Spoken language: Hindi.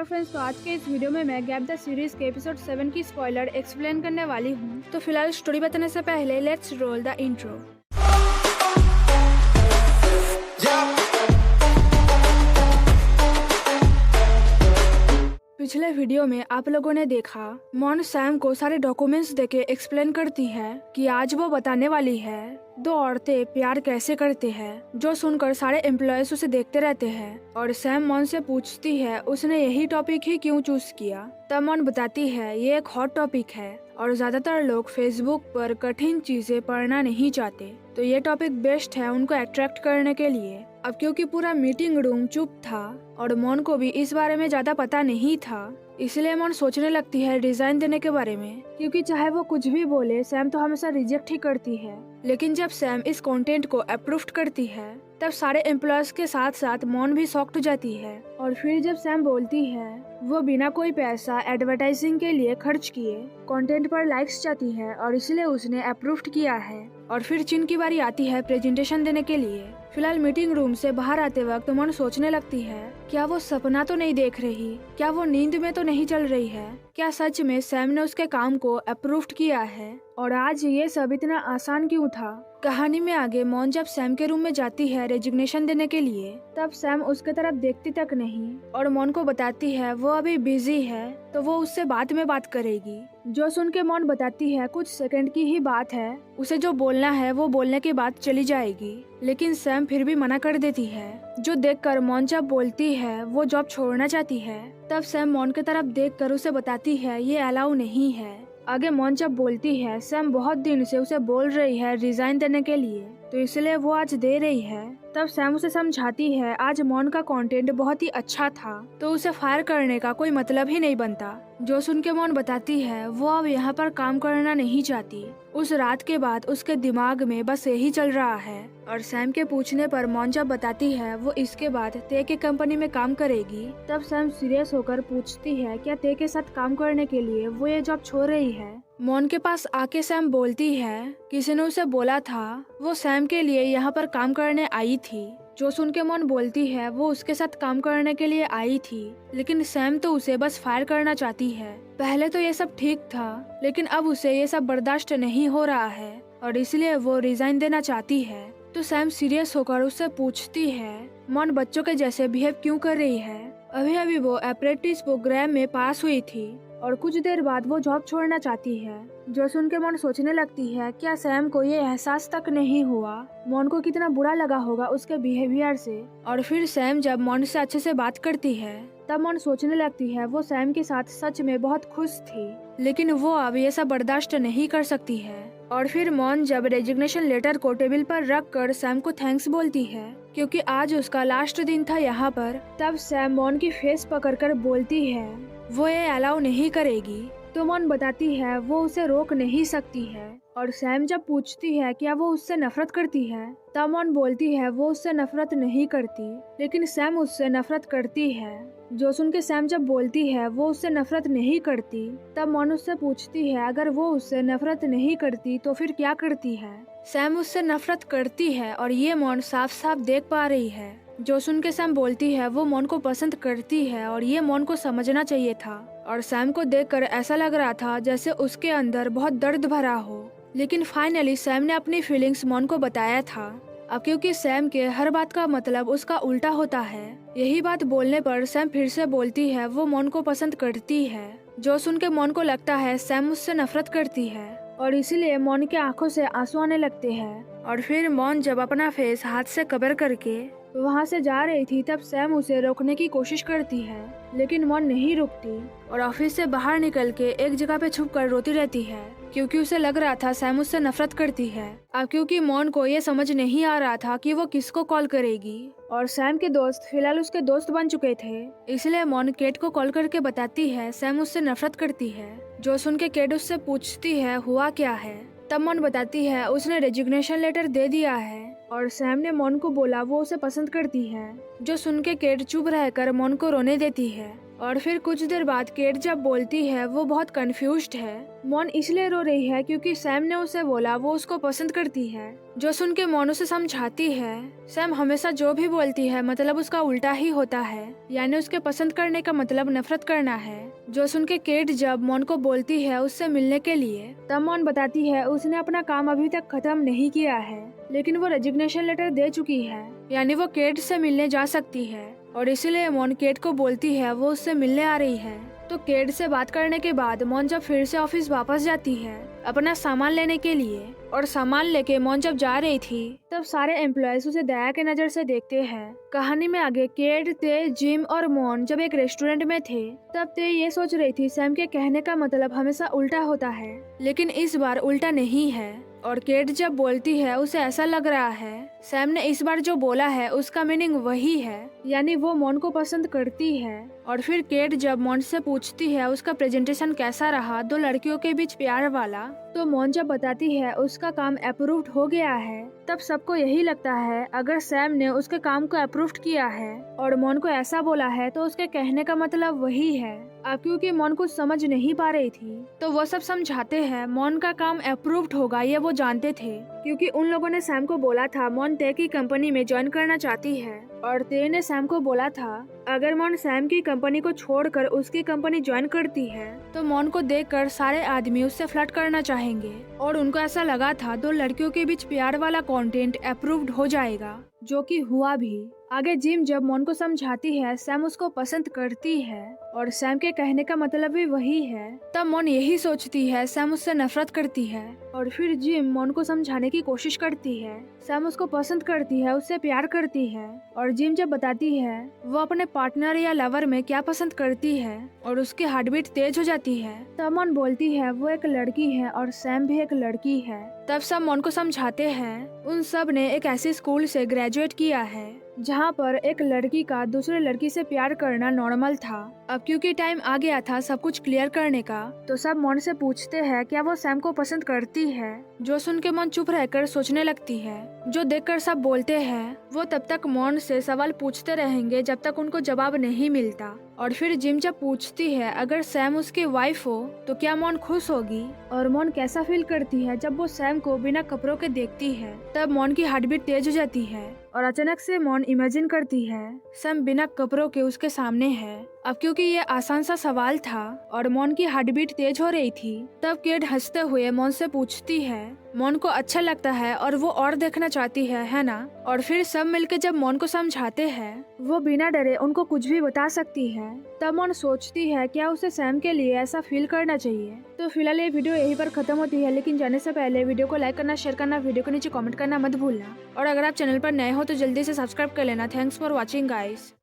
हेलो फ्रेंड्स, तो आज के इस वीडियो में मैं गैप द सीरीज के एपिसोड 7 की स्पॉइलर एक्सप्लेन करने वाली हूँ। तो फिलहाल स्टोरी बताने से पहले लेट्स रोल द इंट्रो। पिछले वीडियो में आप लोगों ने देखा मॉन सैम को सारे डॉक्यूमेंट्स देके एक्सप्लेन करती है कि आज वो बताने वाली है दो औरतें प्यार कैसे करते हैं, जो सुनकर सारे एम्प्लॉयज उसे देखते रहते हैं और सैम मॉन से पूछती है उसने यही टॉपिक ही क्यों चूज किया। तब मॉन बताती है ये एक हॉट टॉपिक है और ज्यादातर लोग फेसबुक पर कठिन चीजें पढ़ना नहीं चाहते, तो ये टॉपिक बेस्ट है उनको अट्रैक्ट करने के लिए। अब क्योंकि पूरा मीटिंग रूम चुप था और मॉन को भी इस बारे में ज्यादा पता नहीं था, इसलिए मॉन सोचने लगती है रिजाइन देने के बारे में, क्योंकि चाहे वो कुछ भी बोले सैम तो हमेशा रिजेक्ट ही करती है। लेकिन जब सैम इस कंटेंट को अप्रूव करती है तब सारे एम्प्लॉयज के साथ साथ मॉन भी शॉक्ड हो जाती है। और फिर जब सैम बोलती है वो बिना कोई पैसा एडवर्टाइजिंग के लिए खर्च किए कंटेंट पर लाइक्स चाहती है और इसलिए उसने अप्रूव किया है। और फिर चिन की बारी आती है प्रेजेंटेशन देने के लिए। फिलहाल मीटिंग रूम से बाहर आते वक्त मॉन सोचने लगती है क्या वो सपना तो नहीं देख रही, क्या वो नींद में तो नहीं चल रही है, क्या सच में सैम ने उसके काम को अप्रूव किया है और आज ये सब इतना आसान क्यों था। कहानी में आगे मॉन जब सैम के रूम में जाती है रेजिग्नेशन देने के लिए तब सैम उसके तरफ देखती तक नहीं और मॉन को बताती है वो अभी बिजी है तो वो उससे बाद में बात करेगी। जो सुन के मॉन बताती है कुछ सेकंड की ही बात है, उसे जो बोलना है वो बोलने के बाद चली जाएगी, लेकिन सैम फिर भी मना कर देती है। जो देखकर मॉन जब बोलती है वो जॉब छोड़ना चाहती है तब सैम मॉन की तरफ देखकर उसे बताती है ये अलाउ नहीं है। आगे मॉन जब बोलती है सैम बहुत दिन से उसे बोल रही है रिजाइन देने के लिए तो इसलिए वो आज दे रही है। तब सैम उसे समझाती है आज मॉन का कंटेंट बहुत ही अच्छा था तो उसे फायर करने का कोई मतलब ही नहीं बनता। जो सुन के मॉन बताती है वो अब यहाँ पर काम करना नहीं चाहती। उस रात के बाद उसके दिमाग में बस यही चल रहा है। और सैम के पूछने पर मॉन जब बताती है वो इसके बाद ते के कंपनी में काम करेगी तब सैम सीरियस होकर पूछती है क्या ते के साथ काम करने के लिए वो ये जॉब छोड़ रही है। मॉन के पास आके सैम बोलती है किसी ने उसे बोला था वो सैम के लिए यहाँ पर काम करने आई थी। जो सुन के मॉन बोलती है वो उसके साथ काम करने के लिए आई थी, लेकिन सैम तो उसे बस फायर करना चाहती है। पहले तो ये सब ठीक था लेकिन अब उसे ये सब बर्दाश्त नहीं हो रहा है और इसलिए वो रिजाइन देना चाहती है। तो सैम सीरियस होकर उससे पूछती है मॉन बच्चों के जैसे बिहेव क्यों कर रही है। अभी अभी वो अप्रेंटिस प्रोग्राम में पास हुई थी और कुछ देर बाद वो जॉब छोड़ना चाहती है। जो सुन के मॉन सोचने लगती है क्या सैम को ये एहसास तक नहीं हुआ मॉन को कितना बुरा लगा होगा उसके बिहेवियर से। और फिर सैम जब मॉन से अच्छे से बात करती है तब मॉन सोचने लगती है वो सैम के साथ सच में बहुत खुश थी, लेकिन वो अब ये सब बर्दाश्त नहीं कर सकती है। और फिर मॉन जब रेजिग्नेशन लेटर को टेबल पर रख कर सैम को थैंक्स बोलती है क्योंकि आज उसका लास्ट दिन था यहाँ पर, तब सैम मॉन की फेस पकड़कर बोलती है वो ये अलाउ नहीं करेगी। तो मॉन बताती है वो उसे रोक नहीं सकती है। और सैम जब पूछती है क्या वो उससे नफरत करती है तब मॉन बोलती है वो उससे नफरत नहीं करती, लेकिन सैम उससे नफरत करती है। जो सुन के सैम जब बोलती है वो उससे नफरत नहीं करती तब मॉन उससे पूछती है अगर वो उससे नफरत नहीं करती तो फिर क्या करती है। सैम उससे नफरत करती है और ये मॉन साफ साफ देख पा रही है। जो सुन के सैम बोलती है वो मॉन को पसंद करती है और ये मॉन को समझना चाहिए था। और सैम को देखकर ऐसा लग रहा था जैसे उसके अंदर बहुत दर्द भरा हो, लेकिन फाइनली सैम ने अपनी फीलिंग्स मॉन को बताया था। अब क्योंकि सैम के हर बात का मतलब उसका उल्टा होता है, यही बात बोलने पर सैम फिर से बोलती है वो मॉन को पसंद करती है। जो सुन के मॉन को लगता है सैम उससे नफरत करती है और इसीलिए मॉन के आंखों से आंसू आने लगते हैं। और फिर मॉन जब अपना फेस हाथ से कवर करके वहाँ से जा रही थी तब सैम उसे रोकने की कोशिश करती है, लेकिन मॉन नहीं रुकती और ऑफिस से बाहर निकल के एक जगह पे छुप कर रोती रहती है क्योंकि उसे लग रहा था सैम उससे नफरत करती है। अब क्योंकि मॉन को ये समझ नहीं आ रहा था कि वो किसको कॉल करेगी और सैम के दोस्त फिलहाल उसके दोस्त बन चुके थे, इसलिए मॉन केट को कॉल करके बताती है सैम उससे नफरत करती है। जो सुन के केट उससे पूछती है हुआ क्या है, तब मॉन बताती है उसने रेजिग्नेशन लेटर दे दिया है और सैम ने मॉन को बोला वो उसे पसंद करती है। जो सुन के केट चुप रहकर मॉन को रोने देती है और फिर कुछ देर बाद केट जब बोलती है वो बहुत कंफ्यूज्ड है। मॉन इसलिए रो रही है क्योंकि सैम ने उसे बोला वो उसको पसंद करती है। जो सुन के मॉन उसे समझाती है सैम हमेशा जो भी बोलती है मतलब उसका उल्टा ही होता है, यानी उसके पसंद करने का मतलब नफरत करना है। जो सुन के केट जब मॉन को बोलती है उससे मिलने के लिए, तब मॉन बताती है उसने अपना काम अभी तक खत्म नहीं किया है, लेकिन वो रेजिग्नेशन लेटर दे चुकी है, यानी वो केट से मिलने जा सकती है। और इसीलिए मॉन केट को बोलती है वो उससे मिलने आ रही है। तो केट से बात करने के बाद मॉन जब फिर से ऑफिस वापस जाती है अपना सामान लेने के लिए, और सामान लेके मॉन जब जा रही थी तब सारे एम्प्लॉयज उसे दया के नजर से देखते हैं। कहानी में आगे केट, ते, जिम और मॉन जब एक रेस्टोरेंट में थे तब ते ये सोच रही थी सैम के कहने का मतलब हमेशा उल्टा होता है, लेकिन इस बार उल्टा नहीं है। और केट जब बोलती है उसे ऐसा लग रहा है सैम ने इस बार जो बोला है उसका मीनिंग वही है, यानी वो मॉन को पसंद करती है। और फिर केट जब मॉन से पूछती है उसका प्रेजेंटेशन कैसा रहा, दो लड़कियों के बीच प्यार वाला, तो मॉन जब बताती है उसका काम अप्रूव्ड हो गया है, तब सबको यही लगता है अगर सैम ने उसके काम को अप्रूव्ड किया है और मॉन को ऐसा बोला है तो उसके कहने का मतलब वही है। अब क्योंकि मॉन कुछ समझ नहीं पा रही थी तो वो सब समझाते हैं मॉन का काम अप्रूव्ड होगा, ये वो जानते थे क्योंकि उन लोगों ने सैम को बोला था मॉन ते की कंपनी में ज्वाइन करना चाहती है, और ते ने सैम को बोला था अगर मॉन सैम की कंपनी को छोड़कर उसकी कंपनी ज्वाइन करती है तो मॉन को देखकर सारे आदमी उससे फ्लर्ट करना चाहेंगे। और उनको ऐसा लगा था दो लड़कियों के बीच प्यार वाला कंटेंट अप्रूव्ड हो जाएगा, जो कि हुआ भी। आगे जिम जब मॉन को समझाती है सैम उसको पसंद करती है और सैम के कहने का मतलब भी वही है, तब मॉन यही सोचती है सैम उससे नफरत करती है। और फिर जिम मॉन को समझाने की कोशिश करती है सैम उसको पसंद करती है, उससे प्यार करती है। और जिम जब बताती है वो अपने पार्टनर या लवर में क्या पसंद करती है और उसकी हार्ट बीट तेज हो जाती है, तब मॉन बोलती है वो एक लड़की है और सैम भी एक लड़की है। तब सब मॉन को समझाते हैं उन सब ने एक ऐसे स्कूल से ग्रेजुएट किया है जहाँ पर एक लड़की का दूसरे लड़की से प्यार करना नॉर्मल था। अब क्योंकि टाइम आ गया था सब कुछ क्लियर करने का, तो सब मॉन से पूछते हैं क्या वो सैम को पसंद करती है। जो सुन के मॉन चुप रहकर सोचने लगती है। जो देखकर सब बोलते हैं वो तब तक मॉन से सवाल पूछते रहेंगे जब तक उनको जवाब नहीं मिलता। और फिर जिम जब पूछती है अगर सैम उसकी वाइफ हो तो क्या मॉन खुश होगी, और मॉन कैसा फील करती है जब वो सैम को बिना कपड़ों के देखती है, तब मॉन की हार्ट बीट तेज हो जाती है और अचानक से मॉन इमेजिन करती है सैम बिना कपड़ों के उसके सामने है। अब क्योंकि ये आसान सा सवाल था और मॉन की हार्ट बीट तेज हो रही थी, तब केट हंसते हुए मॉन से पूछती है मॉन को अच्छा लगता है और वो और देखना चाहती है ना। और फिर सब मिलके जब मॉन को समझाते हैं वो बिना डरे उनको कुछ भी बता सकती है। तब मॉन सोचती है क्या उसे सैम के लिए ऐसा फील करना चाहिए। तो फिलहाल ये वीडियो यहीं पर खत्म होती है, लेकिन जाने से पहले वीडियो को लाइक करना, शेयर करना, वीडियो के नीचे कमेंट करना मत भूलना। और अगर आप चैनल पर नए हो तो जल्दी से सब्सक्राइब कर लेना। Thanks for watching guys.